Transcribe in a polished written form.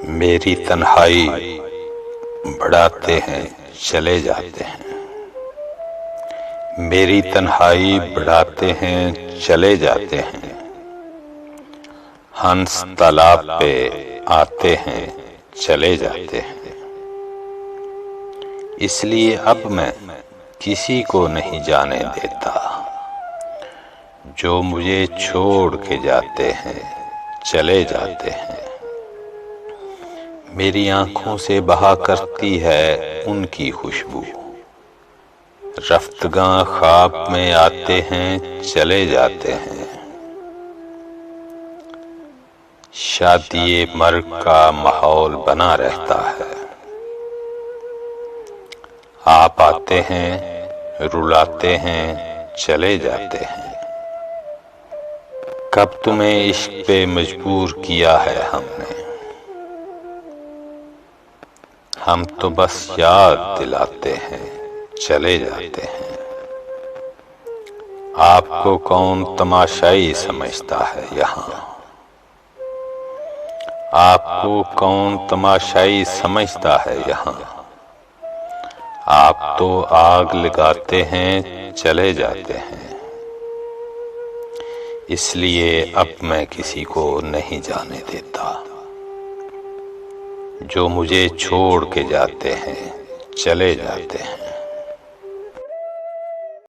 میری تنہائی بڑھاتے ہیں چلے جاتے ہیں، میری تنہائی بڑھاتے ہیں چلے جاتے ہیں، ہنس تالاب پہ آتے ہیں چلے جاتے ہیں۔ اس لیے اب میں کسی کو نہیں جانے دیتا، جو مجھے چھوڑ کے جاتے ہیں چلے جاتے ہیں۔ میری آنکھوں سے بہا کرتی ہے ان کی خوشبو، رفتگاں خواب میں آتے ہیں چلے جاتے ہیں۔ شادی مرگ کا ماحول بنا رہتا ہے، آپ آتے ہیں رلاتے ہیں چلے جاتے ہیں۔ کب تمہیں عشق پہ مجبور کیا ہے ہم نے، ہم تو بس یاد دلاتے ہیں چلے جاتے ہیں۔ آپ کو کون تماشائی سمجھتا ہے یہاں، آپ کو کون تماشائی سمجھتا ہے یہاں، آپ تو آگ لگاتے ہیں چلے جاتے ہیں۔ اس لیے اب میں کسی کو نہیں جانے دیتا، جو مجھے چھوڑ کے جاتے ہیں چلے جاتے ہیں۔